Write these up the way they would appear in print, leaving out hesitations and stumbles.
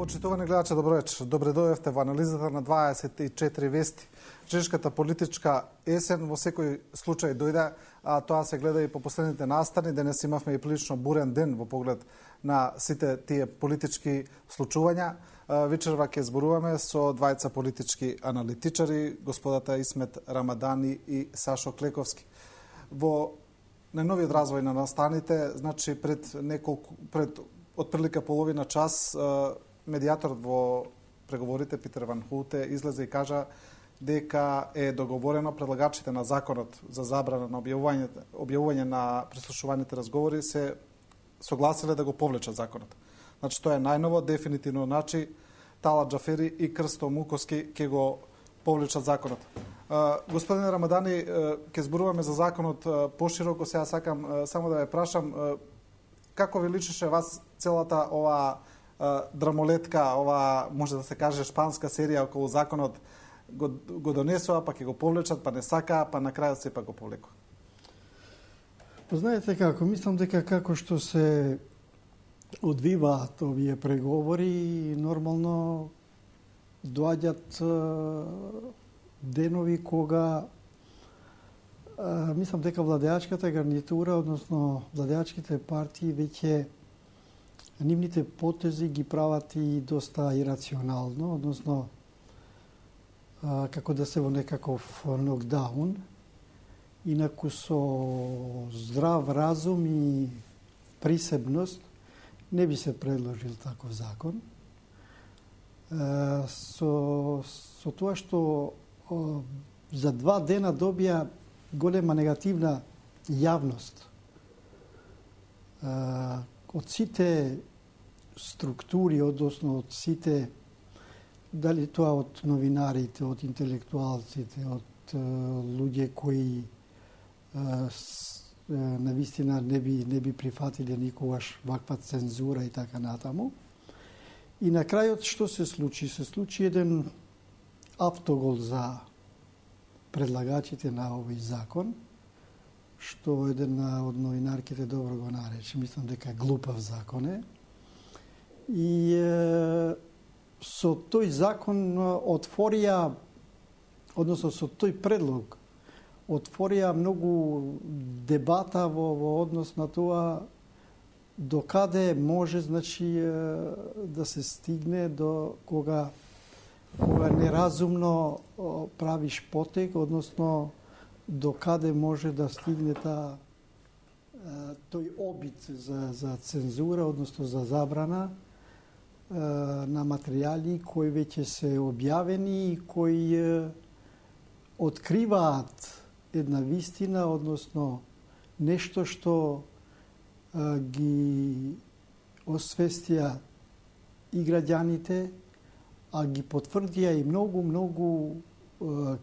Почитувани гледачи, добро вечер. Добре дојдовте во анализата на 24 вести. Чешката политичка есен во секој случај дојде, а тоа се гледа и по последните настани. Денес имавме и прилично бурен ден во поглед на сите тие политички случувања. Вечерва ќе зборуваме со двајца политички аналитичари, господата Исмет Рамадани и Сашо Клековски. Во најновиот развој на настаните, значи пред отприлика половина час, медијатор во преговорите Питер Ван Хулте излезе и кажа дека е договорено предлагачите на законот за забрана на објавување на прислушуваните разговори се согласиле да го повлечат законот. Значи тоа е најново, дефинитивно, значи Тала Џафери и Крсто Муковски ќе го повлечат законот. Господин Рамадани, ќе зборуваме за законот пошироко, сега сакам само да ве прашам како ви личеше вас целата ова драмолетка, ова може да се каже шпанска серија околу законот, го донесува, па ќе го повлечат, па не сака, па на крајот сепак го повлекува? Знаете како, мислам дека како што се одвиваат овие преговори, нормално доаѓаат денови кога мислам дека владеачката гарнитура, односно владеачките партии веќе нивните потези ги прават и доста ирационално, односно како да се во некаков нокдаун, инаку со здрав разум и присебност не би се предложил таков закон. Со тоа што за 2 дена добија голема негативна јавност од сите структури, односно од сите, дали тоа од новинарите, од интелектуалците, од луѓе кои навистина не би прифатиле никогаш ваква цензура и така натаму. И на крајот што се случи? Се случи еден автогол за предлагачите на овој закон, што еден од новинарките добро го нарече. Мислам дека глупав закон е. И со тој закон отворија, односно со тој предлог, отворија многу дебата во однос на тоа докаде може, значи, да се стигне до кога неразумно правиш потек, односно докаде може да стигне тој обид за цензура, односно за забрана на материјали кои веќе се објавени и кои откриваат една вистина, односно нешто што ги освестија и граѓаните, а ги потврдија и многу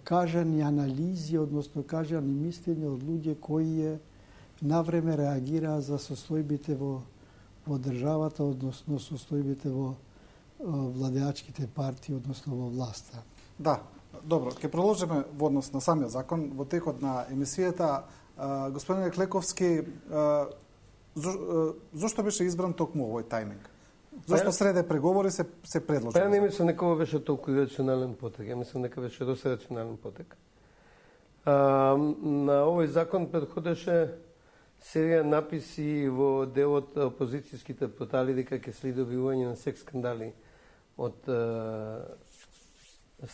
кажани анализи, односно кажани мислења од луѓе кои навреме реагираа за состојбите во државата, односно состојбите во владеачките партии, односно во власта. Да, добро, ќе продолжиме во однос на самиот закон. Во текот на емисијата, господине Клековски, зошто беше избран токму овој тајминг? Зошто среде преговори се предложи? Па не мислам дека ова беше толку рационален потек. Ја мислам дека беше доста рационален потек. На овој закон предходеше серија написи во дел од опозицијските портали дека ќе следи објавување на секс скандали од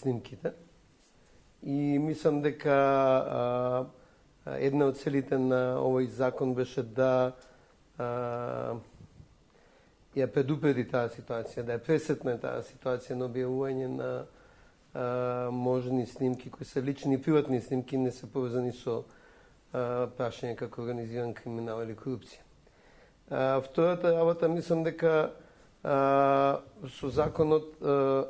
снимките. И мислам дека една од целите на овој закон беше да ја предупреди таа ситуација, да ја пресетне таа ситуација на објавување на можни снимки кои се лични и приватни снимки, не се поврзани со прашање како организиран криминал или корупција. Втората работа, мислам дека со законот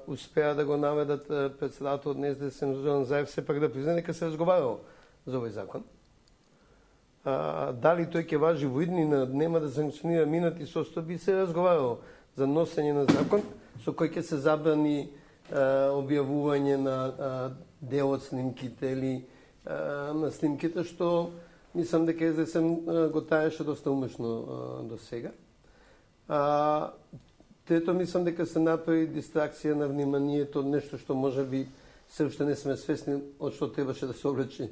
успеа да го наведат председател од СДСМ Зоран Заев сепак да признае дека се разговарало за овој закон. Дали тој ќе важи во иднина, нема да санкционира минати состојби, се разговарало за носење на закон со кој ќе се забрани објавување на дел од снимките или на снимките, што мислам дека СДСМ го таеше доста умешно до сега. Трето, мислам дека се направи дистракција на вниманието, нешто што може би се уште не сме свесни од што требаше да се облечи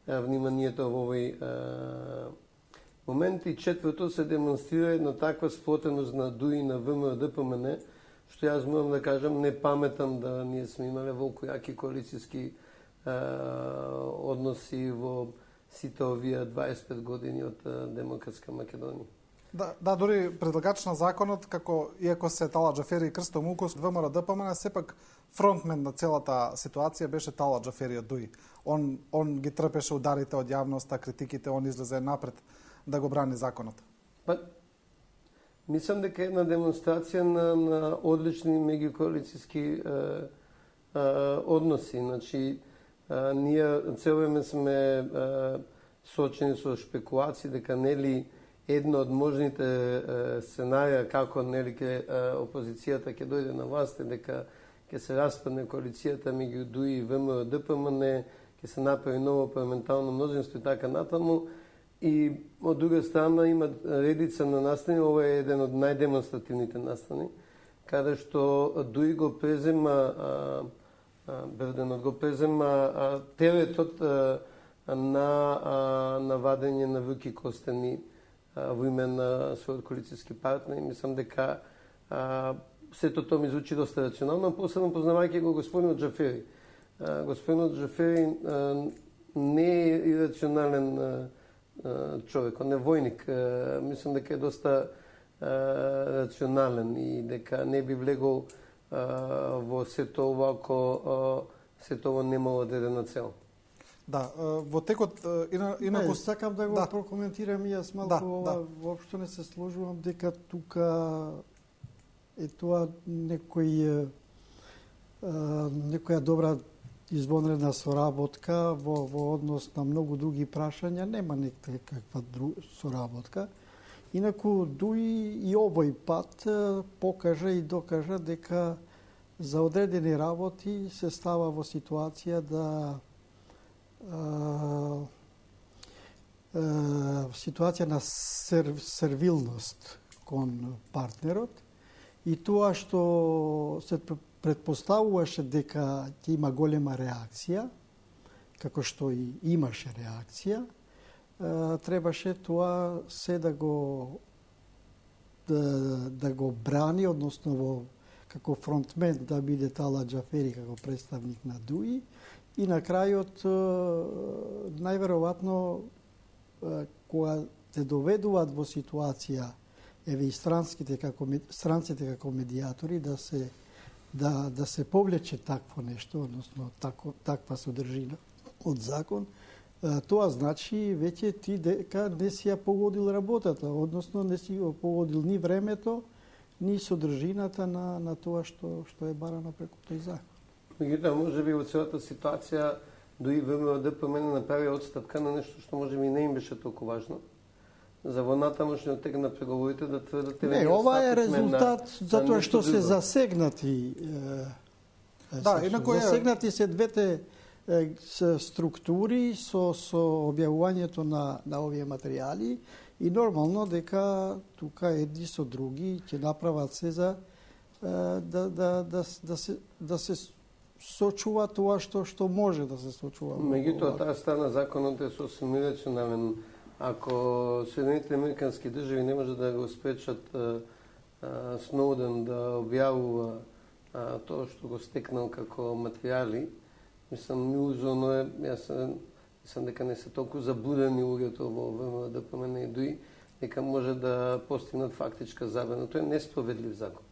вниманието во овој момент. И четврто, се демонстрира една таква сплотеност на ДУИ на ВМРО ДПМН, што јас морам да кажам, не паметам да ние сме имале волку јаки коалицијски односи во сите овие 25 години од демократска Македонија. Да, дури предлагач на законот, како иако се Тала Џафери и Крсто Мукос, ВМРО ДПМН, сепак фронтмен на целата ситуација беше Тала Џафери од ДУИ. Он ги трпеше ударите од јавноста, критиките, он излезе напред да го брани законот. Па, мислам дека една демонстрација на одлични меѓукоалицијски односи. Значи, ние цело време сме соочени со шпекулации дека нели едно од можните сценарија како нели опозицијата ќе дојде на власт, дека ќе се распадне коалицијата меѓу ДУИ и ВМРО ДПМН, ќе се направи ново парламентарно мнозинство и така натаму. И од друга страна има редица на настани, ова е еден од најдемонстративните настани, каде што ДУИ го презема теретот на вадење на врки костени во име на својот коалицијски партнер. Мислам дека сето тоа ми звучи доста рационално, посебно познавајќи го господинот Џафери. Господинот Џафери не е ирационален човек, он е војник. Мислам дека е доста рационален и дека не би влегол во сето ова ако сето ова немало одредена цел. Да, во текот инаку сакам да го прокоментирам и јас малку воопшто не се сложувам дека тука е тоа некоја добра извонредна соработка во однос на многу други прашања, нема некаква соработка. Инаку ДУИ и овој пат покажа и докажа дека за одредени работи се става во ситуација да ситуација на сервилност кон партнерот и тоа што се предпоставуваше дека ќе има голема реакција, како што и имаше реакција, требаше тоа се да го брани, односно како фронтмен да биде Тала Џафери како представник на ДУИ и на крајот најверојатно кога те доведуваат во ситуација еве и странците како медиатори да се повлече такво нешто, односно таква содржина од закон, тоа значи веќе ти дека не си ја погодил работата, односно не си ја погодил ни времето, ни содржината на тоа што е барано преку тој закон. Меѓутоа, може би во целата ситуација ДУИ ВМРО ДПМН направи отстапка на нешто што може би не им беше толку важно. За вонатамошниот тек на преговорите да тврдат не, ова е резултат затоа што се засегнати засегнати се двете структури со објавувањето на овие материјали и нормално дека тука едни со други ќе направат се за да се сочува тоа што може да се сочува. Меѓутоа, таа страна законот е сосем ирационален. Ако Соединените американски држави не може да го спречат Сноуден да објавува тоа што го стекнал како материјали, мислам, илузорно е, мислам дека не се толку заблудени луѓето во ВМРО ДПМН и ДУИ, дека може да постигнат фактичка забрана. Тоа е несправедлив закон.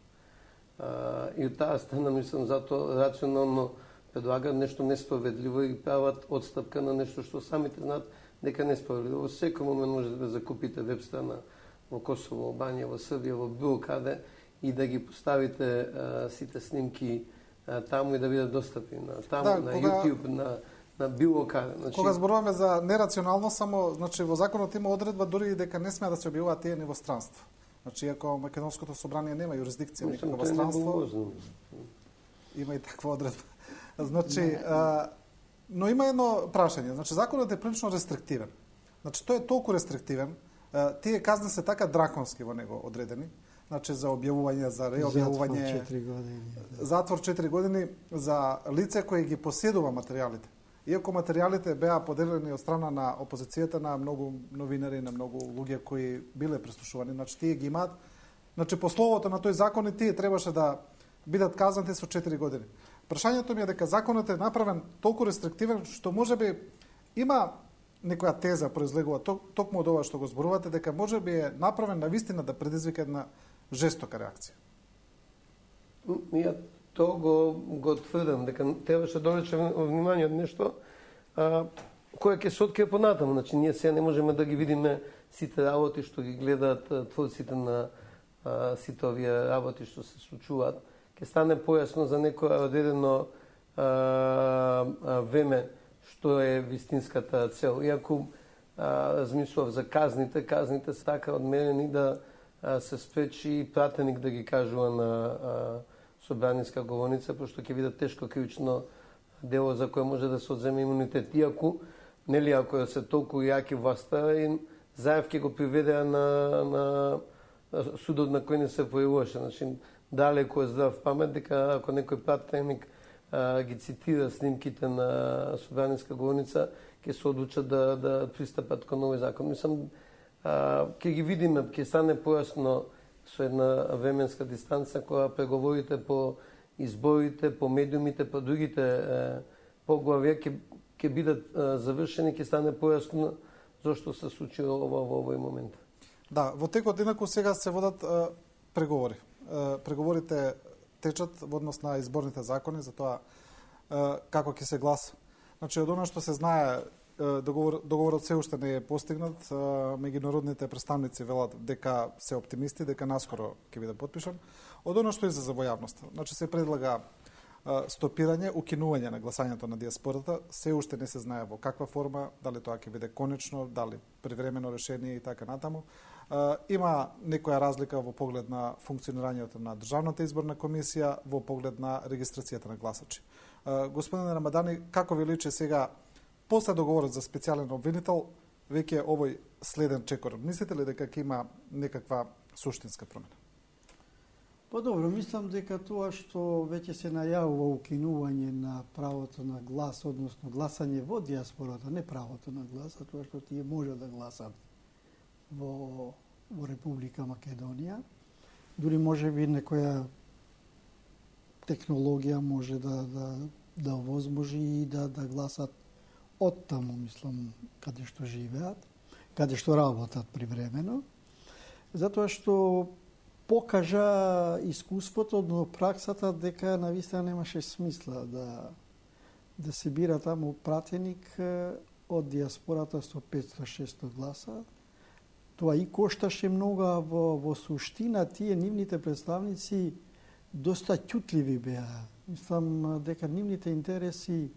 И од таа страна, мислам, затоа рационално предлагат нешто несправедливо и прават отстапка на нешто што самите знаат дека несправедливо. Во секој момент можете да закупите веб страна во Косово, Албанија, во Србија, во било каде и да ги поставите сите снимки таму и да бидат достапни на таму, на YouTube, на било каде. Значи, кога зборуваме за нерационално, само значи во законот има одредба дури дека не смеа да се објавуваат тие во странство. Значи, иако Македонското собрание нема юрисдикција никако во странство, има и таква одредба. Значи, но има едно прашање. Значи, законот е прилично рестриктивен. Значи, тој е толку рестриктивен, тие казни се така драконски во него одредени, значи за објавување, за реобјавување. Затвор 4 години. Затвор 4 години за лице кој ги поседува материјалите. Иако материјалите беа поделени од страна на опозицијата на многу новинари, на многу луѓе кои биле преслушувани, значи тие ги имаат, значи по словото на тој закон и тие требаше да бидат казнати со 4 години. Прашањето ми е дека законот е направен толку рестриктивен што можеби има некоја теза произлегува токму од ова што го зборувате, дека можеби е направен навистина да предизвика една жестока реакција. Ја то го тврдам, дека требаше да довлече внимание од нешто кое ќе се открие понатаму. Значи, ние сега не можеме да ги видиме сите работи што ги гледаат творците на сите овие работи што се случуваат. Ќе стане појасно за некоја одредено време што е вистинската цел. Иако размислував за казните се така одмерени да се спречи пратеник да ги кажува на собраниска говорница, пошто ќе видат тешко кривично дело за кое може да се одземе имунитет. Иако, нели, ако се толку јаки власта, Заев ќе го приведеа на судот на кој не се појавуваше. Значи, далеко е здрав памет, дека ако некој пратеник ги цитира снимките на собраниска говорница, ќе се одлучат да пристапат кон овој закон. Мислам, ќе ги видиме, ќе стане појасно со една временска дистанца, кога преговорите по изборите, по медиумите, по другите поглавја ќе бидат завршени, ќе стане појасно зошто се случи ова во овој момент. Да, во текот инаку сега се водат преговори. Преговорите течат во однос на изборните закони за тоа како ќе се гласа. Значи, од она што се знае, договорот се уште не е постигнат. Меѓународните представници велат дека се оптимисти, дека наскоро ќе биде потпишан. Од она што излезе во јавноста, значи се предлага стопирање, укинување на гласањето на диаспората, се уште не се знае во каква форма, дали тоа ќе биде конечно, дали привремено решение и така натаму. Има некоја разлика во поглед на функционирањето на Државната изборна комисија, во поглед на регистрацијата на гласачи. Господин Рамадани, како ви личи сега, после договорот за специјален обвинител, веќе овој следен чекор? Мислите ли дека ќе има некаква суштинска промена? Добро, мислам дека тоа што веќе се најавува укинување на правото на глас, односно гласање во диаспората, не правото на глас, а тоа што тие може да гласат во Република Македонија. Дури може би некоја технологија може да овозможи и да гласат од таму, мислам, каде што живеат, каде што работат привремено. Затоа што покажа искуството, но праксата дека навистина немаше смисла да се бира таму пратеник од диаспората со 500-600 гласа. Тоа и кошташе многу, во суштина тие нивните представници доста ќутливи беа. Мислам дека нивните интереси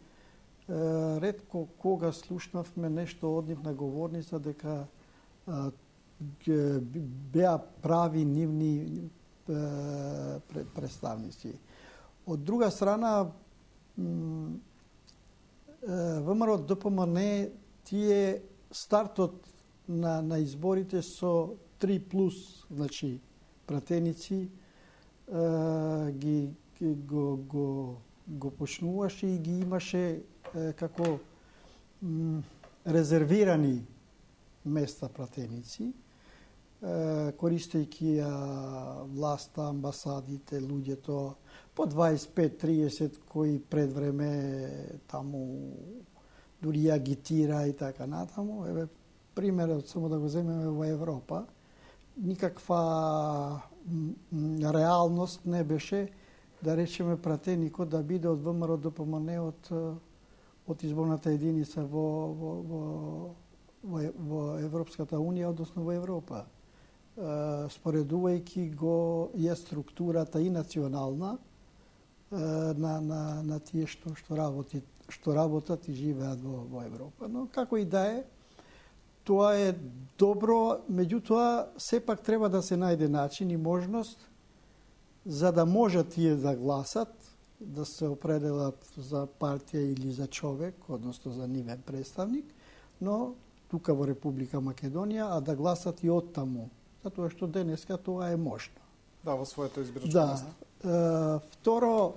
ретко кога слушнавме нешто од нив на говорница дека беа прави нивни представници. Од друга страна, ВМРО ДПМН тие стартот на изборите со 3+, значи пратеници, го почнуваше и ги имаше како резервирани места пратеници, користејќи власта, амбасадите, луѓето, по 25-30 кои пред време таму дури агитира и така натаму. Еве, примерот само да го земеме во Европа, никаква реалност не беше да речеме пратеникот да биде од ВМРО ДПМН од изборната единица во Европската Унија, односно во Европа. Споредувајќи го структурата и национална на тие што работат и живеат во Европа. Но како и да е, тоа е добро, меѓутоа сепак треба да се најде начин и можност за да можат тие да гласат, да се определат за партија или за човек, односно за нивен представник, но тука во Република Македонија, а да гласат и од таму, затоа што денеска тоа е можно. Да, во своето избирачко Да. место. Второ,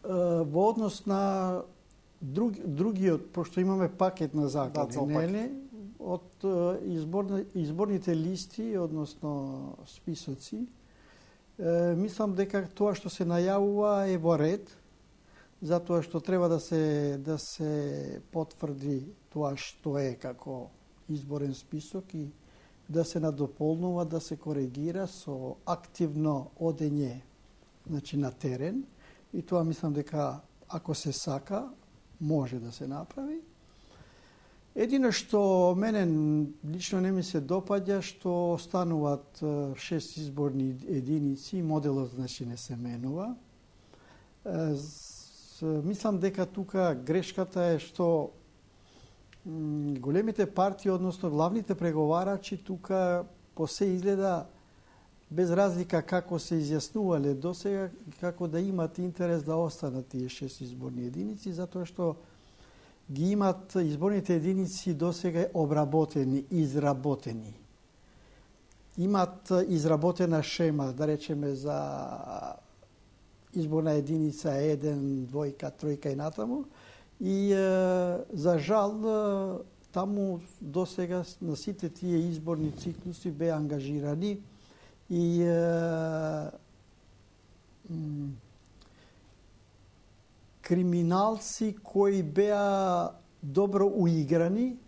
во однос на другиот, пошто имаме пакет на закони, цел нели? Од изборните листи, односно списоци, мислам дека тоа што се најавува е во ред, затоа што треба да се потврди тоа што е како изборен список и да се надополнува, да се коригира со активно одење, значи на терен, и тоа мислам дека ако се сака може да се направи. Едино што мене лично не ми се допаѓа што остануваат 6 изборни единици, моделот значи не се менува. Мислам дека тука грешката е што големите партии, односно главните преговарачи, тука по се изгледа без разлика како се изјаснувале досега, како да имат интерес да останат тие 6 изборни единици, затоа што ги имат изборните единици досега обработени, изработени. Имат изработена шема, да речеме за изборна единица 1, 2, 3 и натаму. И за жал таму досега на сите тие изборни циклуси беа ангажирани и криминалци кои беа добро уиграни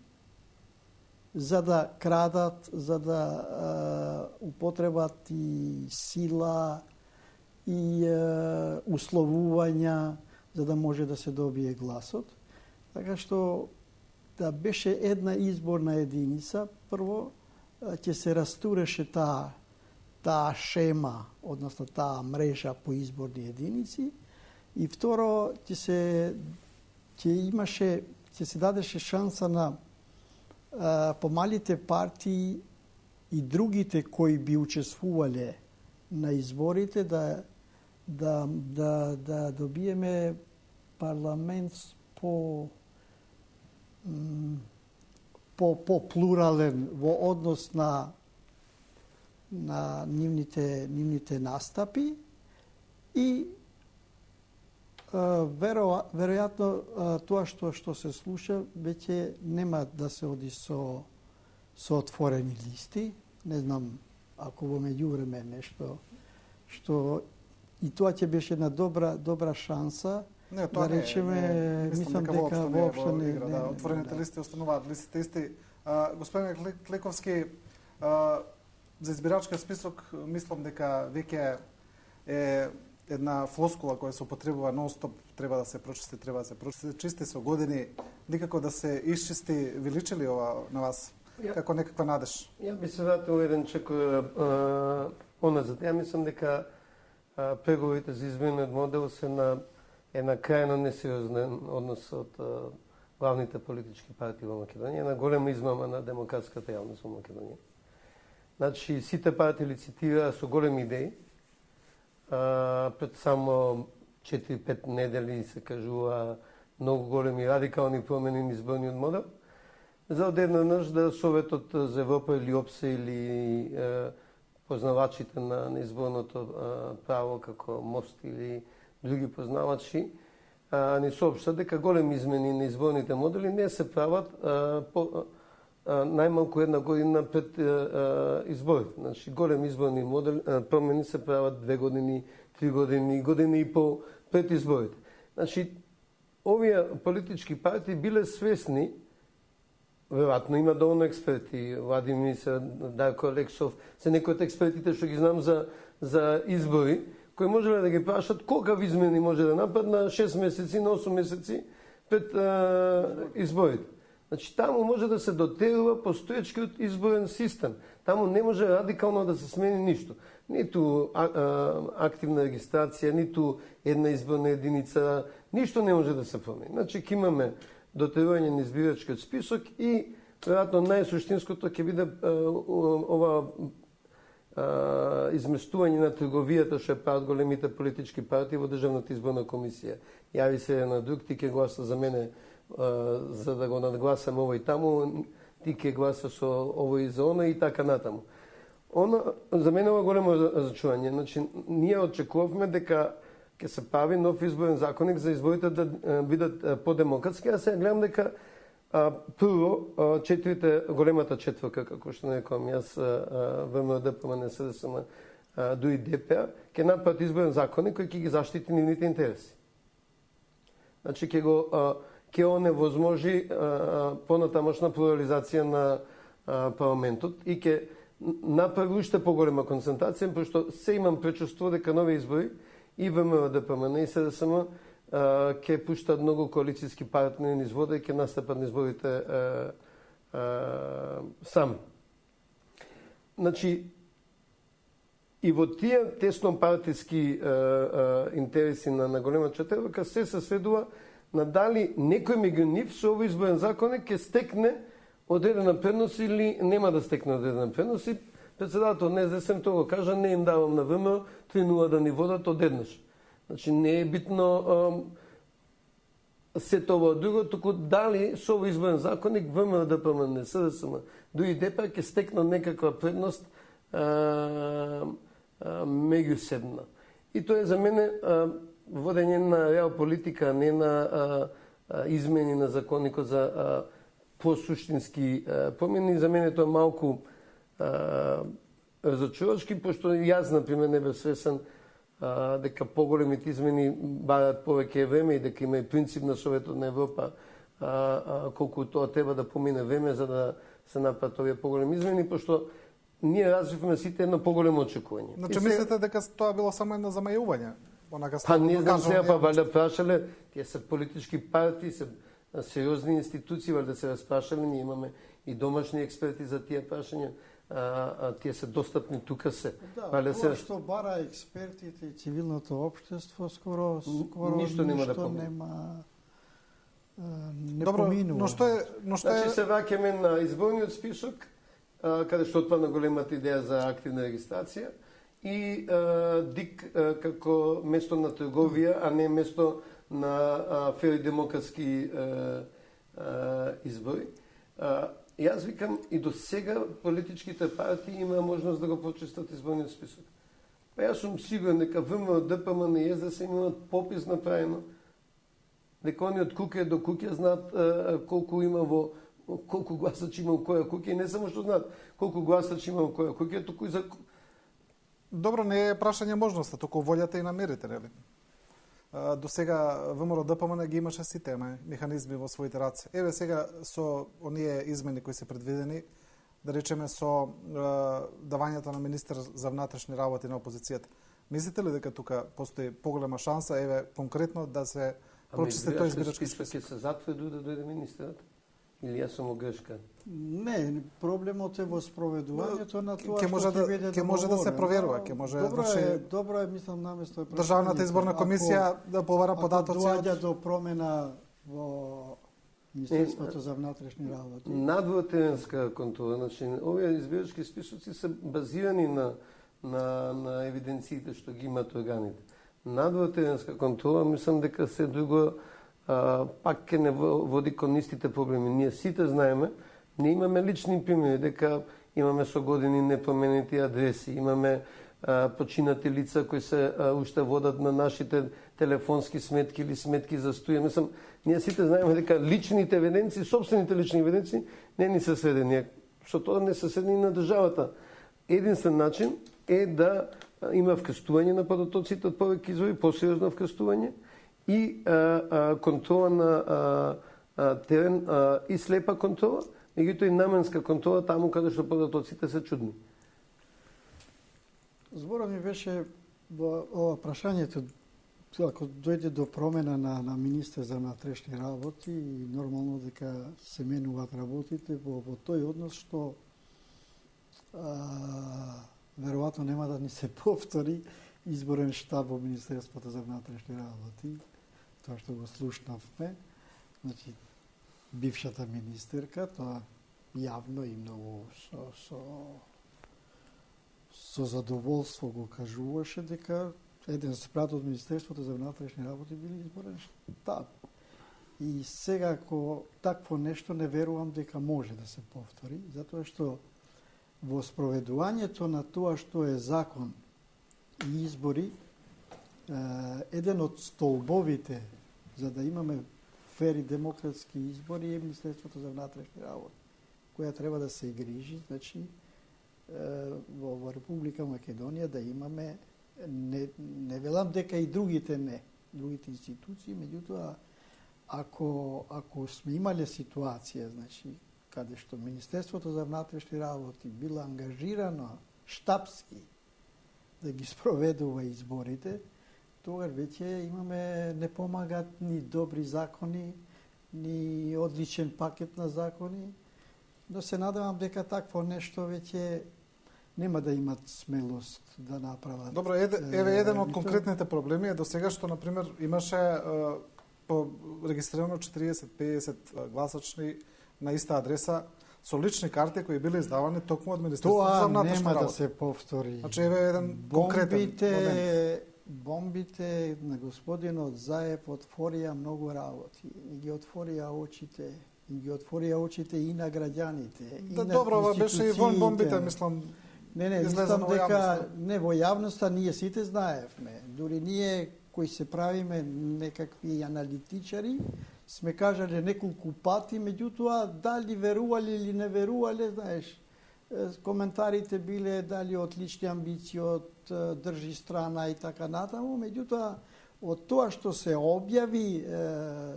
за да крадат, за да употребат и сила и условувања за да може да се добие гласот. Така што да беше една изборна единица, прво ќе се растуреше таа шема, односно таа мрежа по изборни единици, и второ ќе се дадеше шанса на помалите партии и другите кои би учествувале на изборите да добиеме парламент по плурален во однос на нивните настапи и веројатно тоа што се слуша веќе нема да се оди со отворени листи. Не знам ако во меѓувреме нешто што и тоа ќе беше една добра шанса. Не, тоа да речеме, мислам дека воопшто не игра, да, отворените листи остануваат листите исти. Господин Клековски, за избирачкиот список мислам дека веќе е една флоскула која се употребува нон-стоп, треба да се прочисти, чисти со години, никако да се исчисти. Ви личи ли ова на вас? Како некаква надеж? Ја би се вратил еден чек оназад. Ја мислам дека преговорите за изборниот модел се на една крајно несериозен однос од главните политички партии во Македонија, една голема измама на демократската јавност во Македонија. Значи, сите партии лицитираа со големи идеи. Пред само 4-5 недели се кажува многу големи радикални промени на изборниот модел. За одеднаш да Советот за Европа или ОПСЕ или познавачите на изборното право како МОСТ или други познавачи ни соопштат дека големи измени на изборните модели не се прават најмалку една година пред изборите. Значи, големи изборни промени се прават 2 години, 3 години, година и пол пред изборите. Значи, овие политички партии биле свесни, веројатно има доволно експерти, Владимир Дарко Алексов, се некои од експертите што ги знам за избори, кои можеле да ги прашат кога измени може да напад на 6 месеци, на 8 месеци пред изборите. Значи, таму може да се дотерува постоечкиот изборен систем. Таму не може радикално да се смени ништо. Ниту активна регистрација, ниту една изборна единица, ништо не може да се промени. Значи, ќе имаме дотерување на избирачкиот список и веројатно најсуштинското ќе биде ова изместување на трговијата што прават големите политички партии во Државната изборна комисија. Јави се на друг, ти ќе гласа за мене за да го надгласам овој таму, ти ќе гласа со овој за оној и така натаму. За мене ова големо зачување. Значи, ние очекувавме дека ќе се прави нов изборен законник за изборите да бидат подемократски, а сега гледам дека прво големата четворка, како што нарекувам јас, ВМРО, ДПМНЕ, СДСМ, дуи ДП, ќе направат изборен законник кој ќе ги заштити нивните интереси. Значи, ќе оневозможи понатамошна плурализација на парламентот и ќе направи уште поголема концентрација, пошто се имам пречувство дека нови избори и ВМРО, ДПМН и СДСМ ќе пуштат многу коалицијски партнери низ вода и ќе настапат на изборите сам. Значи, и во тие тесно партиски интереси на голема четворка се следува на дали некој меѓу нив со овој изборен законник ќе стекне одредена предност или нема да стекне одредена предност. И председател на СДСМ тоа го кажа, не им давам на ВМРО 3-0 да ни водат одеднаш. Значи не е битно се тоа друго, туку дали со овој изборен законник ВМРО, ДПМН, СДСМ, дуи ДП ќе стекнат некаква предност меѓусебна. И тоа е за мене водење на реал политика, а не на измени на законникот за посуштински промени. За мене тоа малку разочарувачки, пошто јас, например, не бев свесен дека поголемите измени барат повеќе време и дека има и принцип на Советот на Европа колку тоа треба да помине време за да се направат овие поголеми измени, пошто ние развивме сите едно поголемо очекување. Значи мислите дека тоа било само едно замајување? Па не знам сега, па валја прашале, тие се политички партии, се сериозни институции, валја се распрашале, ние имаме и домашни експерти за тие прашања, тие се достапни тука се. Да, тоа што бара експертите и цивилното општество, скоро ништо нема да не поминува. Но што е... Значи се враќаме на изборниот список, каде што отпадна големата идеја за активна регистрација и ДИК како место на трговија, а не место на фер и демократски избори. Јас викам и до сега политичките партии има можност да го почистат изборниот список. Па јас сум сигурен дека ВМРО, ДПМН и СДСМ имаат попис направено, дека они од куќе до куќе знаат колку има колку гласачи има во која куќа и не само што знаат колку гласачи има во која куќа, туку и за... Добро, не е прашање можноста, туку волјата и намерите, нели? До сега ВМРО ДПМН ги имаше сите механизми во своите раце. Еве сега со оние измени кои се предвидени, да речеме со давањето на министер за внатрешни работи на опозицијата. Мислите ли дека тука постои поголема шанса, еве конкретно да се прочисти тој избирачки список? Ќе се затвои да дојде министерот? Или јас сум грешка? Не, проблемот е во спроведувањето на тоа што ќе може да се проверува, ќе може добро е, мислам, наместо Државната изборна комисија да побара податоци. Ако доаѓа до промена во Министерството за внатрешни работи. Надвотеренска контрола, значи овие избирачки списоци се базирани на евиденциите што ги имаат органите. Надвотеренска контрола, мислам дека се друго пак ќе не води кон истите проблеми. Ние сите знаеме, ние имаме лични примери, дека имаме со години непроменети адреси, имаме починати лица кои се уште водат на нашите телефонски сметки или сметки за струја. Мислам, ние сите знаеме дека личните евиденции, собствените лични евиденции не ни се средени, што тоа не се средени на државата. Единствен начин е да има вкрстување на податоците од повеќе извори, посериозно вкрстување, и контрола на терен и слепа контрола, меѓутоа и наменска контрола таму каде што податоците се чудни. Зборот ми беше во ова прашањето, ако дојде до промена на министер за внатрешни работи, и нормално дека се менуваат работите во тој однос што веројатно нема да ни се повтори изборен штаб во Министерството за внатрешни работи, тоа што го слушнавме, значи бившата министерка, тоа јавно и многу со задоволство го кажуваше дека еден спрат од Министерството за внатрешни работи били изборен штаб. И сега ако такво нешто не верувам дека може да се повтори, затоа што во спроведувањето на тоа што е закон и избори, еден од столбовите за да имаме фери демократски избори е Министерството за внатрешни работи, која треба да се грижи, значи во Република Македонија да имаме, не велам дека и другите институции, меѓутоа ако сме имале ситуација, значи каде што Министерството за внатрешни работи било ангажирано штапски да ги спроведува изборите, тогаш веќе имаме, не помагат ни добри закони, ни одличен пакет на закони, но се надевам дека такво нешто веќе нема да имат смелост да направат. Добро, еве еден од конкретните проблеми е до сега што, например, имаше по регистрирано 40-50 гласачни на иста адреса со лични карти кои биле издавани токму од Министерството за внатрешни работи. Тоа нема да се повтори. Значи, еве еден конкретен момент. Бомбите на господинот Заев отворија многу работи. И ги отворија очите и на граѓаните, и на добро, беше и вон бомбите, мислам. Не, мислам дека не во јавноста ние сите знаевме. Дури ние кои се правиме некакви аналитичари, сме кажале неколку пати, меѓутоа дали верувале или не верувале, знаеш, коментарите биле дали од лични амбиции, од држи страна и така натаму, меѓутоа од тоа што се објави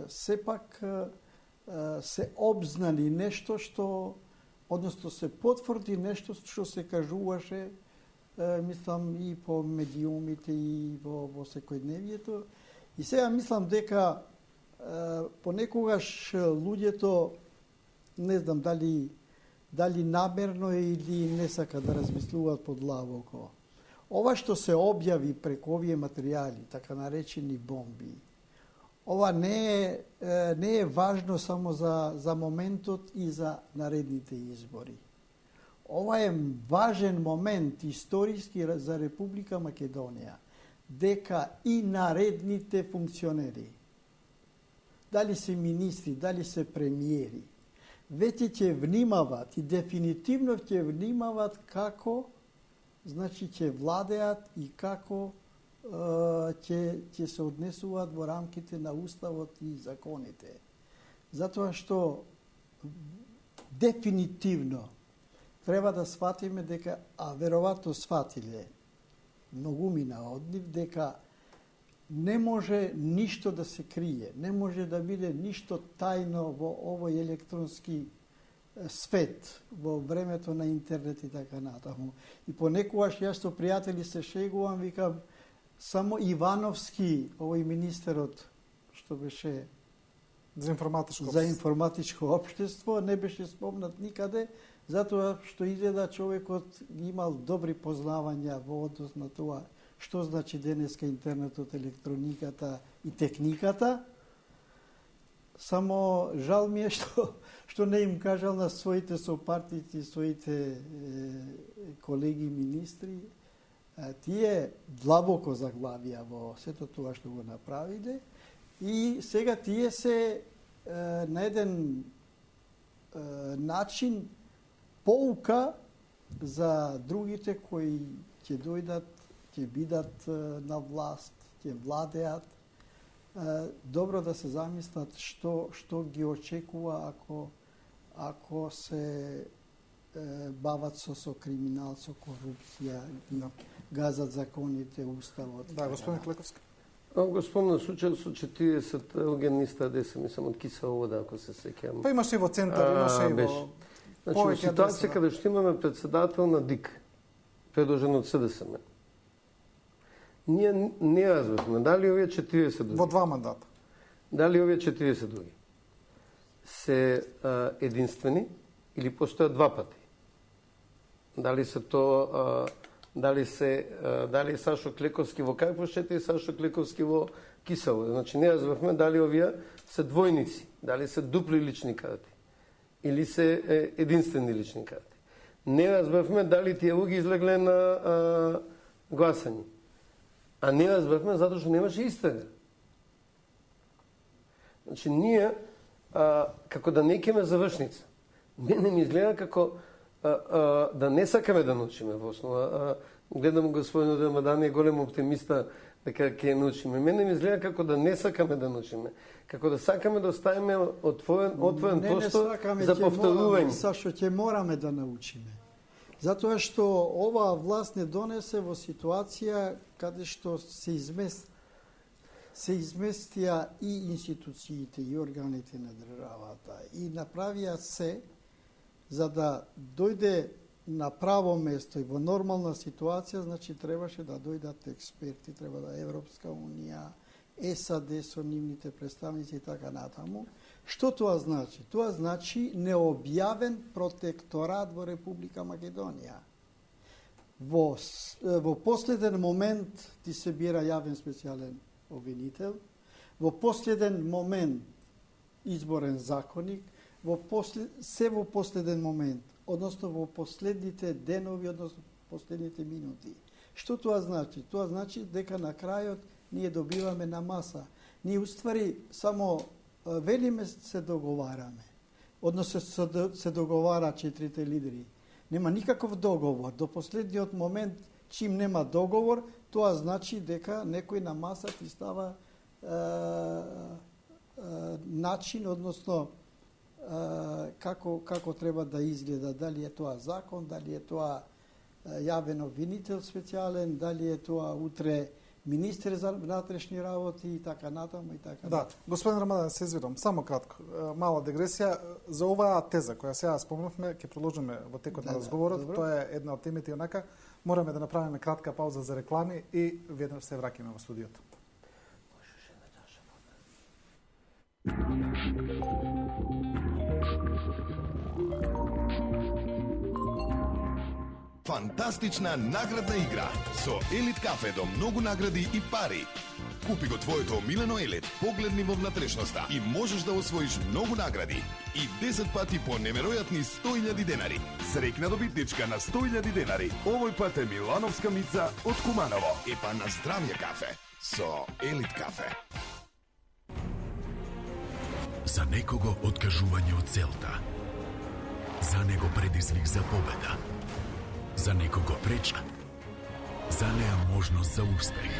сепак се обзнани нешто што, односно се потврди нешто што се кажуваше, мислам и по медиумите и во секојдневието. И сега мислам дека понекогаш луѓето, не знам дали намерно или не сака да размислуваат подлабоко. Ова што се објави преку овие материјали, така наречени бомби, ова не е важно само за моментот и за наредните избори. Ова е важен момент историски за Република Македонија, дека и наредните функционери, дали се министри, дали се премиери, веќе ќе внимават и дефинитивно ќе внимават како, значи ќе владеат и како ќе се однесуваат во рамките на уставот и законите. Затоа што дефинитивно треба да сватиме дека, а веројатно сватиле многумина од нив, дека не може ништо да се крие, не може да биде ништо тајно во овој електронски свет, во времето на интернет и така натаму. И понекогаш јас со пријатели се шегувам, викам, само Ивановски, овој министерот што беше за информатичко општество, не беше спомнат никаде, затоа што изгледа човекот имал добри познавања во однос на тоа што значи денеска интернетот, електрониката и техниката. Само жал ми е што не им кажал на своите сопартици, своите колеги министри, тие длабоко заглавија во сето тоа што го направиле и сега тие се на еден начин поука за другите кои ќе дојдат, ќе бидат на власт, ќе владеат. Добро да се замислат што ги очекува ако се бават со криминал, со корупција, газат законите, уставот. Да, господин Клековски. Го спомна случај со 40 огениста деца, мислам, од кисела вода, ако се сеќавам. Па имаше и во центар, имаше и во... Значи, во ситуација каде што имаме председател на ДИК, предложен од СДСМ, ние не разбравме дали овие 40 други... Во 2 мандата. Дали овие 40 други се единствени или постојат 2 пати? Дали се то... Дали Сашо Клековски во Кајпошете и Сашо Клековски во Кисело. Значи, не разбравме дали овие се двојници, дали се дупли лични карти или се единствени лични карти. Не разбравме дали тие луѓе излегле на гласање. А не разбравме затоа што немаше истрага. Значи, ние, како да не кеме завршница, мене ми изгледа како да не сакаме да научиме во основа. Гледам господинот Рамадан е голем оптимиста дека ќе научиме. Мене ми изгледа како да не сакаме да научиме. Како да сакаме да оставиме отворен простор за повторување. Сашо, ќе мораме да научиме. Затоа што оваа власт не донесе во ситуација каде што се изместија и институциите и органите на државата и направија се за да дојде на право место и во нормална ситуација, значи требаше да дојдат експерти, треба да Европска унија, САД со нивните представници и така натаму. Што тоа значи? Тоа значи необјавен протекторат во Република Македонија. Во последен момент ти се бира јавен специјален обвинител, во последен момент изборен законник, во последен момент, односно во последните денови, односно последните минути. Што тоа значи? Тоа значи дека на крајот ние добиваме на маса. Ние уствари само велиме се договараме. Односно се договара четирите лидери. Нема никаков договор. До последниот момент, чим нема договор, тоа значи дека некој на маса ти става начин, односно како треба да изгледа, дали е тоа закон, дали е тоа јавен обвинител специјален, дали е тоа утре министер за внатрешни работи и така натаму и така. Да, господин Рамадан, се извинувам, само кратко, мала дегресија за оваа теза која сега спомнавме, ќе продолжиме во текот на разговорот. Тоа е една од темите, онака мораме да направиме кратка пауза за реклами и веднаш се враќаме во студиото. Фантастична наградна игра со Елит кафе до многу награди и пари. Купи го твоето омилено Елит, погледни во внатрешноста и можеш да освоиш многу награди и 10 пати по неверојатни 100.000 денари. Срекна добитничка на 100.000 денари. Овој пат е Милановска мица од Куманово. И па на здравје кафе со Елит кафе. За некого откажување од целта. За него предизвик за победа. За некого пречка. За неа можност за успех.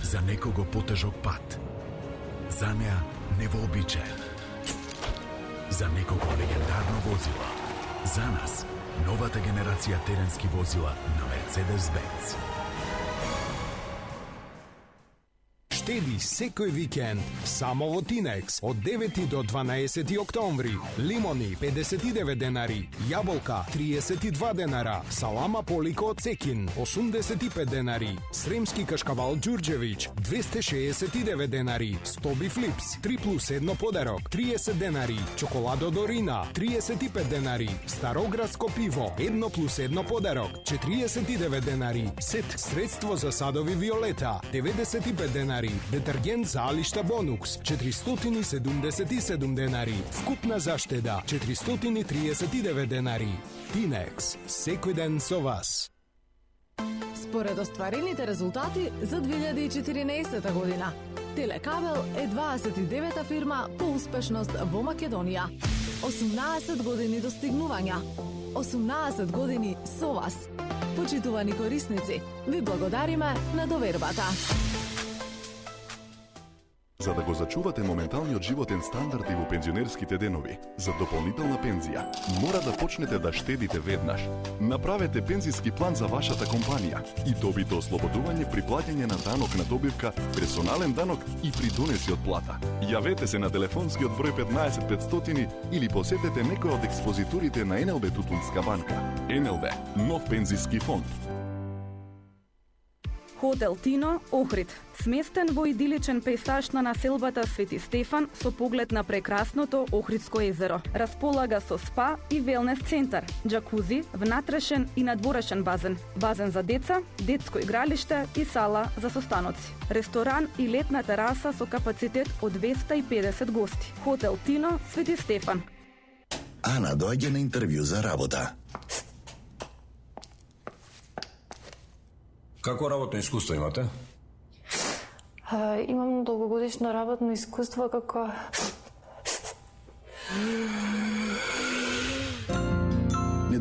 За некого потежок пат. За неа невообичаен. За некого легендарно возило. За нас новата генерација теренски возила на Mercedes-Benz. Штеди секој викенд само во Тинекс од 9 до 12 октомври. Лимони 59 денари, јаболка 32 денара, салама полико од Цекин 85 денари, сремски кашкавал Ѓурџевиќ 269 денари, Стоби Флипс 3+1 подарок 30 денари, чоколадо Дорина 35 денари, Староградско пиво 1+1 подарок 49 денари, сет средство за садови Виолета 95 денари, детергент за алишта Бонукс 477 денари, вкупна заштеда 439 денари. Тинекс, секој ден со вас. Според остварените резултати за 2014 година, Телекабел е 29-та фирма по успешност во Македонија. 18 години достигнувања. 18 години со вас. Почитувани корисници, ви благодариме на довербата. За да го зачувате моменталниот животен стандард и во пензионерските денови, за дополнителна пензија, мора да почнете да штедите веднаш. Направете пензиски план за вашата компанија и добите ослободување при плаќање на данок на добивка, персонален данок и при донеси од плата. Јавете се на телефонскиот број 15 500 или посетете некој од експозитурите на НЛБ Тутунска банка. НЛБ, нов пензиски фонд. Хотел Тино, Охрид, сместен во идиличен пејсаж на населбата Свети Стефан со поглед на прекрасното Охридско езеро. Располага со спа и велнес центар, џакузи, внатрешен и надворешен базен, базен за деца, детско игралиште и сала за состаноци. Ресторан и летна тераса со капацитет од 250 гости. Хотел Тино, Свети Стефан. Ана доаѓа на интервју за работа. Како работно искуство имате? Имам долгогодишно работно искуство како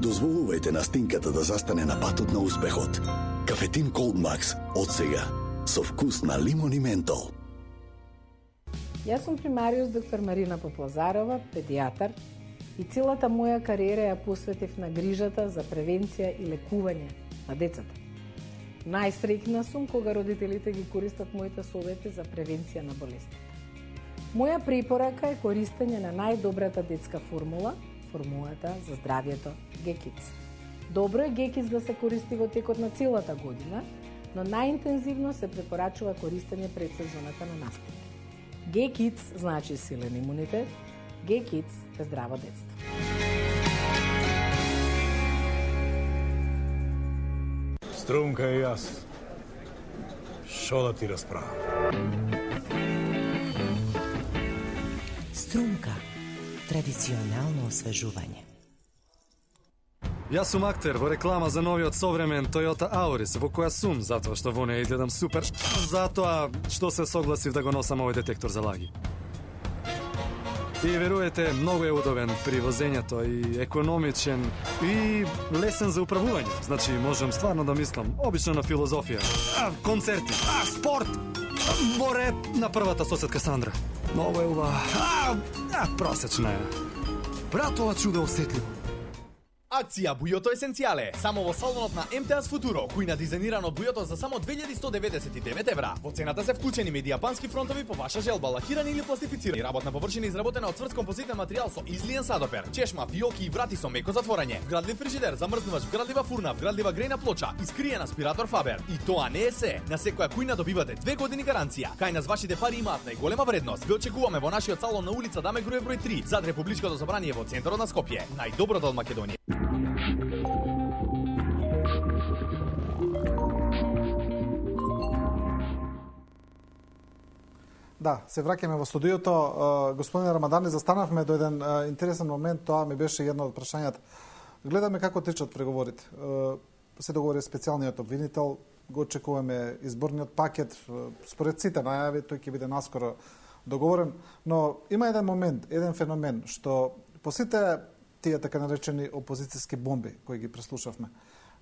дозволувајте настинката да застане на патот на успехот. Кафетин Cold Max од сега со вкус на лимон и ментол. Јас сум примариус доктор Марина Поплазарова, педијатар, и целата моја кариера ја посветив на грижата за превенција и лекување на децата. Најсреќна сум кога родителите ги користат моите совети за превенција на болестите. Моја препорака е користење на најдобрата детска формулата за здравието G-Kids. Добро е G-Kids да се користи во текот на целата година, но најинтензивно се препорачува користење пред сезоната на настиг. G-Kids значи силен имунитет, G-Kids е здраво детство. Струмка и јас. Шо да ти расправам? Струмка. Традиционално освежување. Јас сум актер во реклама за новиот современ Toyota Auris, во која сум затоа што во неја изгледам супер, затоа што се согласив да го носам овој детектор за лаги. И веруете, многу е удобен при возењето и економичен и лесен за управување. Значи, можам стварно да мислам, обично на филозофија, концерти, спорт, море на првата соседка Сандра. Многу е убава, просечна е. Брат, ова чудо осетливо. Акција Бујото Есенцијале, само во салонот на МТАС Футуро, кој на дизајнирано бујото за само 2199 евра. Во цената се вклучени медијапански фронтови по ваша желба, лакирани или пластифицирани, работна површина изработена од цврт композитен материјал со излиен садопер, чешма, фиолки и врати со меко затворање, вградлив фрижидер, замрзнувач, вградлива фурна, вградлива грејна плоча, искриен аспиратор Фабер. И тоа не е се. На секоја кујна добивате 2 години гаранција. Кај нас вашите пари имаат најголема вредност. Ве очекуваме во нашиот салон на улица Даме Груев број 3, зад Републичкото собрание во центарот на Скопје. Најдоброто од Македонија. Да, се враќаме во студиото. Господин Рамадани, застанавме до еден интересен момент, тоа ми беше едно од прашањата. Гледаме како течат преговорите. Се договори специјалниот обвинител, го очекуваме изборниот пакет, според сите најави, тој ќе биде наскоро договорен, но има еден момент, еден феномен, што по сите тие така наречени опозицијски бомби кои ги преслушавме,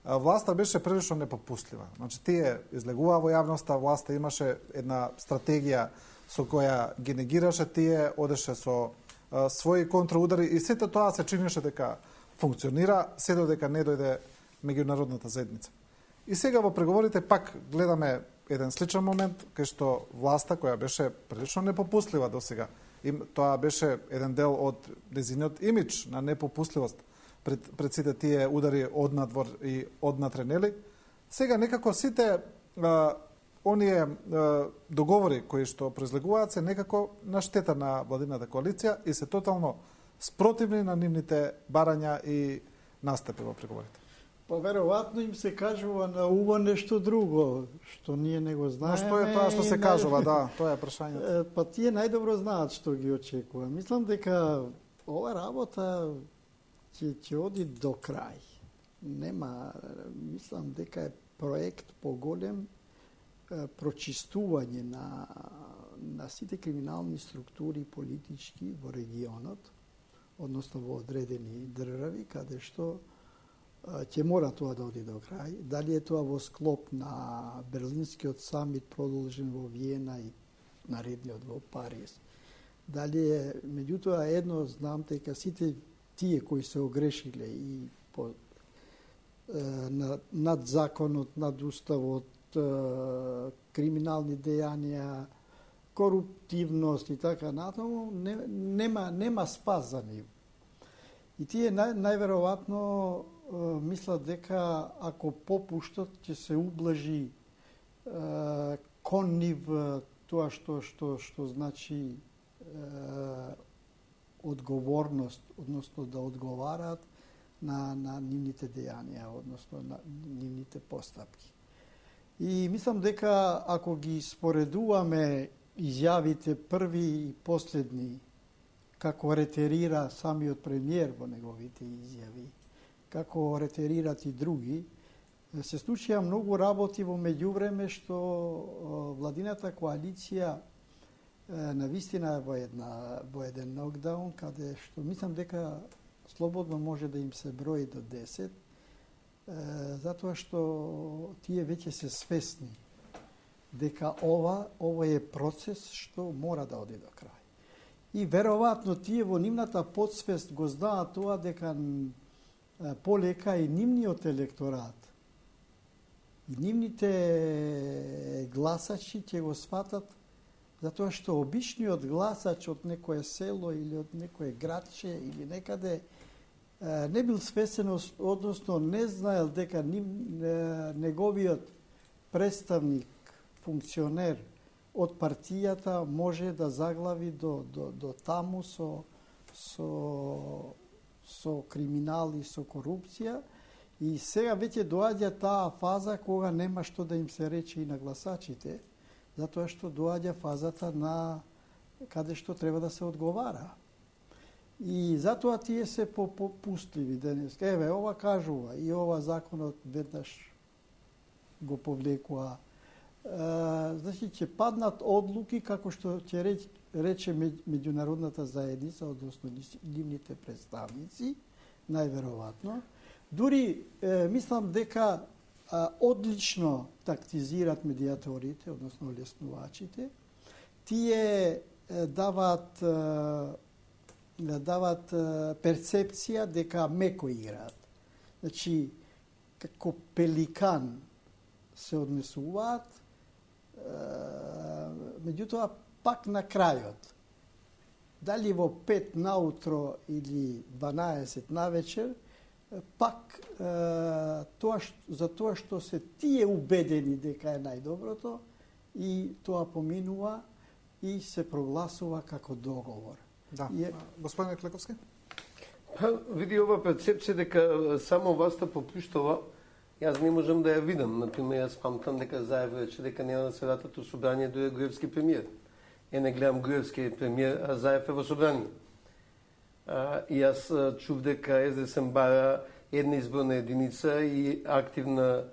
власта беше прилично непопустлива. Значи, тие излегуваа во јавноста, власта имаше една стратегија со која ги негираше тие, одеше со своји контраудари и сето тоа се чинеше дека функционира, се додека не дојде меѓународната заедница. И сега во преговорите пак гледаме еден сличен момент, кај што власта која беше прилично непопустлива досега, тоа беше еден дел од незиниот имидж на непопустливост пред сите тие удари од надвор и од натренели. Сега некако сите оние договори кои што произлегуваат се некако на штета на владината коалиција и се тотално спротивни на нивните барања и настапи во преговорите. Па веројатно им се кажува на уво нешто друго, што ние не го знаеме. Но што е тоа што се кажува, да, тоа е прашањето. Па тие најдобро знаат што ги очекува. Мислам дека ова работа ќе оди до крај. Нема, мислам дека е проект поголем прочистување на сите криминални структури политички во регионот, односно во одредени држави, каде што ќе мора тоа да оди до крај. Дали е тоа во склоп на Берлинскиот самит продолжен во Виена и наредниот во Париз. Дали е, меѓутоа едно знам дека сите тие кои се огрешиле и над законот, над уставот, криминални дејанија, коруптивност и така натаму, нема спас за нив. И тие најверојатно мислат дека ако попуштат ќе се ублажи кон нив тоа што значи одговорност, односно да одговараат на нивните дејанија, односно на нивните постапки. И мислам дека ако ги споредуваме изјавите први и последни, како ретерира самиот премиер во неговите изјави, како ретерират и други, се случија многу работи во меѓувреме што владината коалиција навистина во еден нокдаун, каде што мислам дека слободно може да им се брои до 10, затоа што тие веќе се свесни дека ова е процес што мора да оди до крај. И веројатно тие во нивната подсвест го знаат тоа дека полека и нивниот електорат и нивните гласачи ќе го сватат, затоа што обичниот гласач од некое село или од некое градче или некаде не бил свесен, односно не знаел дека неговиот представник, функционер од партијата може да заглави до таму со криминал и со корупција. И сега веќе доаѓа таа фаза кога нема што да им се рече и на гласачите, затоа што доаѓа фазата на каде што треба да се одговара. И затоа тие се попустливи денес. Еве, ова кажува и ова законот веднаш го повлекува. Значи, ќе паднат одлуки како што ќе рече меѓународната заедница, односно нивните представници, најверојатно. Дури, мислам дека одлично тактизират медиаторите, односно леснувачите. Тие дават перцепција дека меко играат. Значи, како пеликан се однесуваат, меѓутоа пак на крајот. Дали во 5 наутро или 12 навечер, пак за тоа што се тие убедени дека е најдоброто и тоа поминува и се прогласува како договор. Да. Господин Клековски? Види ова перцепција дека само власта попуштува, јас не можам да ја видам. Например, јас памтам дека Заев рече дека нема да се вратат у собрание до Груевски премиер. Не гледам Груевски премиер, а Заев е во собрание. И јас чув дека СДСМ бара една изборна единица и активна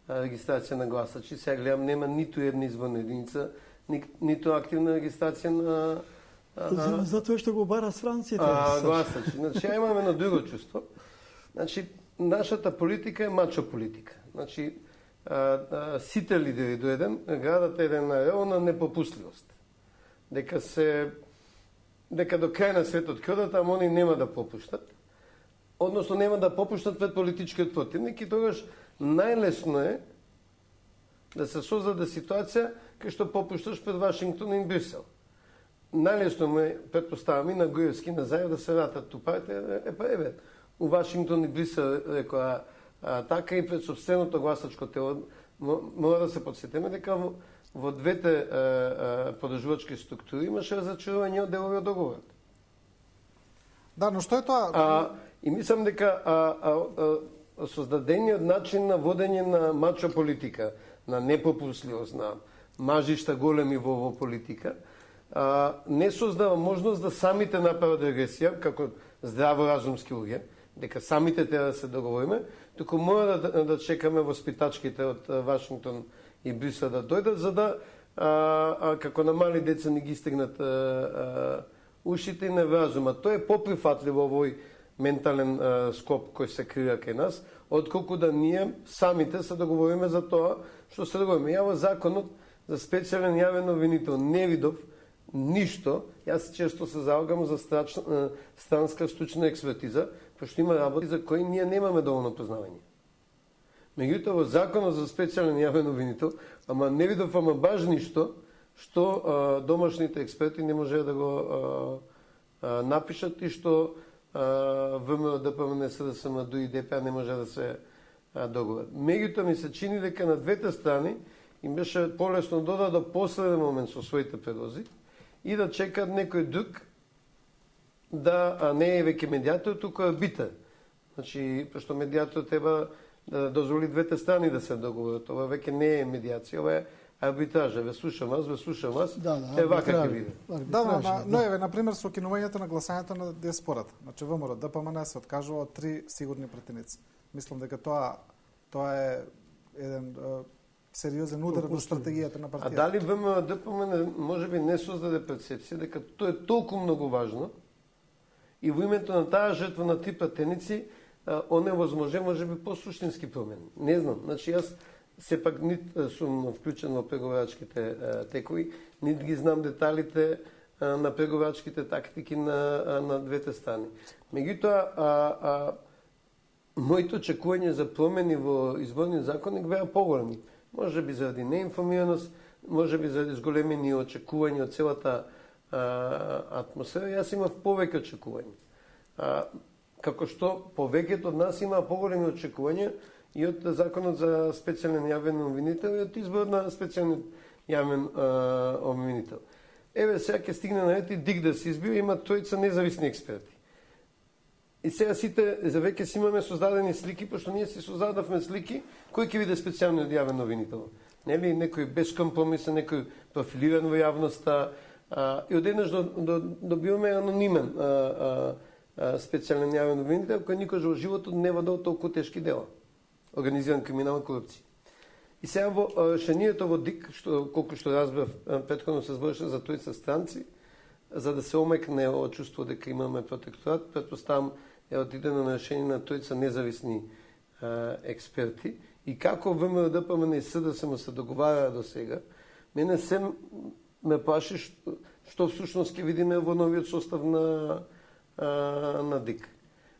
регистрација на гласачи. Сега гледам, нема ниту една изборна единица, ниту активна регистрација на затоа што го бара странците. Гласачи. Значи, ја имам едно друго чувство. Значи, нашата политика е мачо политика. Значи, сите лидери до еден градат еден реон на непопустливост. Дека до крај на светот кодат, ама они нема да попуштат. Односно, нема да попуштат пред политичкиот противник и тогаш најлесно е да се создаде ситуација кај што попушташ пред Вашингтон и Брисел. Најлесно ме претпоставам и на Груевски, на Заев да се вратат ту партија, у Вашингтон и Брисел рекоа така и пред собственото гласачко тело. Мора да се подсетиме дека во двете подржувачки структури имаше разочарување од делови од договорот. Да, но што е тоа? И мислам дека создадениот начин на водење на мачо политика, на непопустливост, на мажишта големи во политика, не создава можност да самите направат регресија, како здраворазумски луѓе, дека самите треба да се договориме, туку мора да чекаме воспитачките од Вашингтон и Брисел да дојдат, за да, како на мали деца не ги стигнат ушите и невразумат. Тоа е поприфатливо овој ментален скоп кој се крија кај нас, отколку да ние самите се договориме за тоа што се договориме. Ја во законот за специјален јавен обвинител не видов ништо. Јас често се залагам за странска стручна експертиза, пошто има работи за кои ние немаме доволно познавање. Меѓутоа во законот за специјален јавен обвинител, ама не видов баш ништо што домашните експерти не можеа да го напишат и што ВМРО, ДПМН, СДСМ, и ДП не може да се договорат. Меѓутоа ми се чини дека на двете страни им беше полесно да додадат до последен момент со своите предлози и да чекат некој друг да не е веќе медиатор, туку арбитар. Значи, пошто медиатор треба да дозволи двете страни да се договорат. Ова веќе не е медиација, ова е арбитража. Ве слушам вас, вака ќе биде. Но еве, например, со кинувањето на гласањето на диаспората. Значи, ВМРО, ДПМН се откажува од 3 сигурни претеници. Мислам дека тоа е еден сериозен удар во стратегијата на партијата. А дали ВМРО, ДПМН можеби не создаде перцепција дека тоа е толку многу важно И во името на таа жртва на 3 пратеници, оневозможен може би посуштински промени. Не знам, значи јас сепак нит сум вклучен во преговарачките текови, нит ги знам деталите на преговарачките тактики на двете страни. Меѓутоа, моите очекување за промени во изборниот законник беа поголеми. Може би заради неинформираност, може би заради зголемени очекувања од целата атмосфера. Јас имав повеќе очекувања. Како што повеќето од нас има поголеми очекувања и од законот за специјален јавен обвинител и од изборот на специјален јавен обвинител. Еве сега ќе стигне на ред и ДИК да се избира, има 3 независни експерти. И сега сите за веќе си имаме создадени слики, пошто ние си создадавме слики, кој ќе биде специјалниот јавен обвинител. Нели некој безкомпромисен, некој профилиран во јавноста, и одеднаш добиваме анонимен специјален јавен обвинител кој никош во животот не водел толку тешки дела. Организиран криминал и корупција. И сега во решението во ДИК, колку што разбрав, претходно се збореше за 3 странци, за да се омекне од чувство дека имаме протекторат, претпоставам е отидено на решение на 3 независни експерти. И како ВМРО, ДПМН и СДСМ се договараа до сега, мене се ме плаши што всушност ќе видиме во новиот состав на ДИК.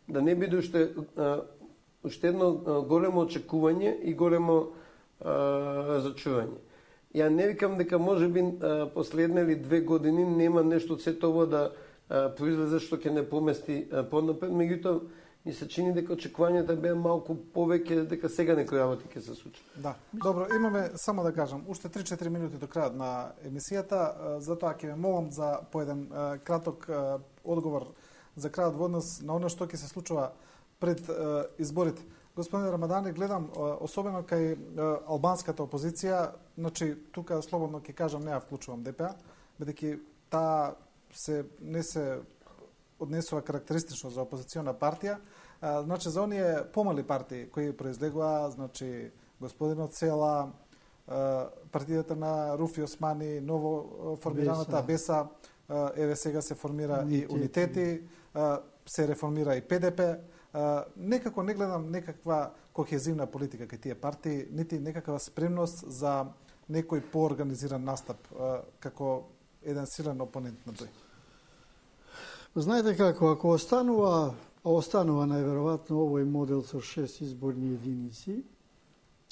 Да не биде уште едно големо очекување и големо разочување. Ја не викам дека може би последни или 2 години нема нешто од сето ово да произлезе што ќе не помести понапред, меѓутоа ми се чини дека очекувањата беа малку повеќе, дека сега некои работи ќе се случат. Да. Добро, имаме само да кажам, уште 3-4 минути до крајот на емисијата, затоа ќе ме молам за по еден краток одговор за крајот во однос на оно што ќе се случува пред изборите. Господин Рамадани, гледам особено кај албанската опозиција, значи тука слободно ќе кажам, не ја вклучувам ДПА, бидејќи таа не се однесува карактеристично за опозициона партија. Значи за оние помали партии кои произлегува, значи господинот Села, партијата на Руфи Османи, ново формираната Беса, еве сега се формира и Унитети, се реформира и ПДП. Некако не гледам некаква кохезивна политика кај тие партии, нити некаква спремност за некој поорганизиран настап како еден силен опонент на тој. Знаете како, ако останува најверојатно овој модел со 6 изборни единици,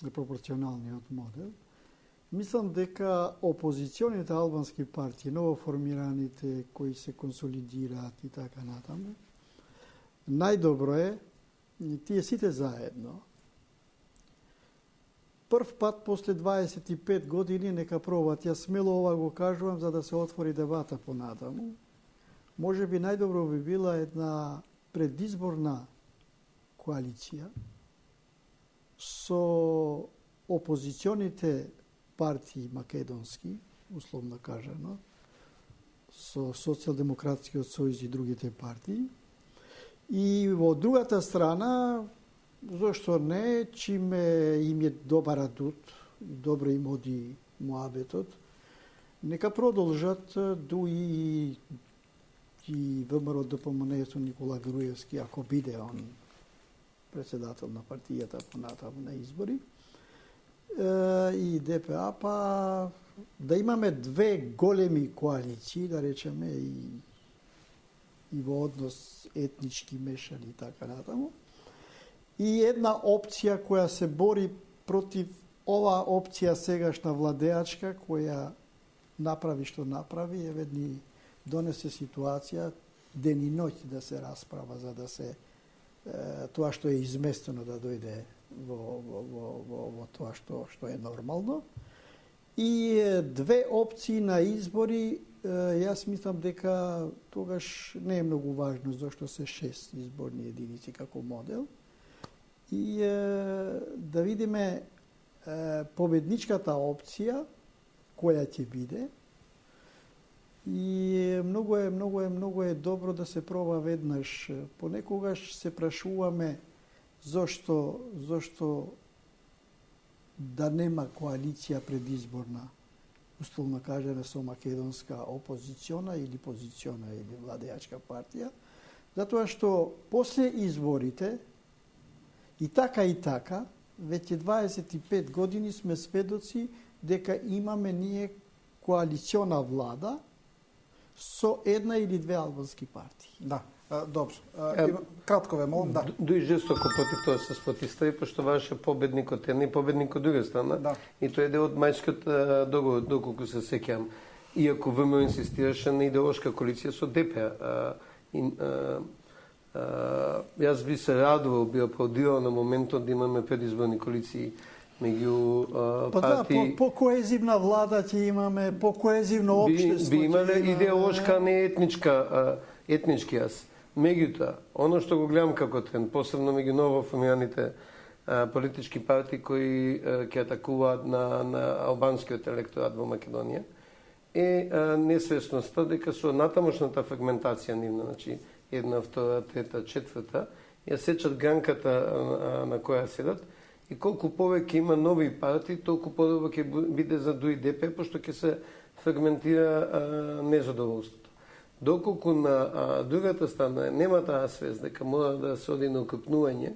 пропорционалниот модел, мислам дека опозиционите албански партии, новоформираните кои се консолидираат и така натаму, најдобро е тие сите заедно. Прв пат после 25 години нека пробат. Јас смело ова го кажувам за да се отвори дебата понатаму. Може би најдобро би била една предизборна коалиција со опозиционите партии македонски, условно кажано, со Социјалдемократскиот сојуз и другите партии. И во другата страна, зошто не, чиме им е добар адут, добро им оди муабетот, нека продолжат дуи и ВМРО ДПМН со Никола Груевски, ако биде он председател на партијата понатаму на избори, и ДПА, па да имаме 2 големи коалиции, да речеме, и во однос етнички мешани и така натаму. И една опција која се бори против ова опција сегашна владеачка, која направи што направи, еве ни донесе ситуација ден и ноќ да се расправа за да се тоа што е изместено да дојде во тоа што е нормално. И 2 опции на избори, јас мислам дека тогаш не е многу важно зашто се 6 изборни единици како модел. И да видиме победничката опција која ќе биде. И многу е добро да се проба веднаш. Понекогаш се прашуваме зошто да нема коалиција предизборна, условно кажеме, со македонска опозициона или позициона или владеачка партија. Затоа што после изборите и така, веќе 25 години сме сведоци дека имаме ние коалициона влада со една или две албански партии. Да, добро. Кратко ве молам, да. Дуи жестоко против тоа се спротивстави, пошто ваше победникот е не победник од друга страна. Да. И тоа е дел од Мајскиот договор, доколку се сеќавам. Иако ВМРО инсистираше на идеолошка коалиција со ДП. Јас би се радувал, би аплодирал на моментот да имаме предизборни коалиции меѓу партии. По коезивна влада ќе имаме, по коезивно општество. Би имале идеолошка, не етнички јас. Меѓутоа, оно што го гледам како тренд, посебно меѓу новоформираните политички партии кои ќе атакуваат на албанскиот електорат во Македонија, е несвесноста дека со натамошната фрагментација нивна, значи една, втора, трета, четврта, ја сечат гранката на која седат, и колку повеќе има нови партии, толку подобро ќе биде за дуи ДП, пошто ќе се фрагментира незадоволството. Доколку на другата страна нема таа свест дека мора да се оди на укрупнување,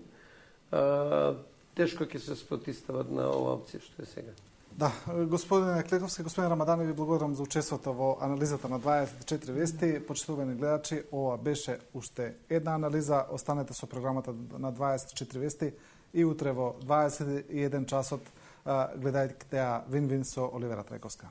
тешко ќе се спротивстават на оваа опција што е сега. Да, господин Клековски, господин Рамадани, ви благодарам за учеството во анализата на 24 вести. Почитувани гледачи, ова беше уште една анализа. Останете со програмата на 24 вести и утре во 21 часот гледајте ја Вин-Вин со Оливера Трајковска.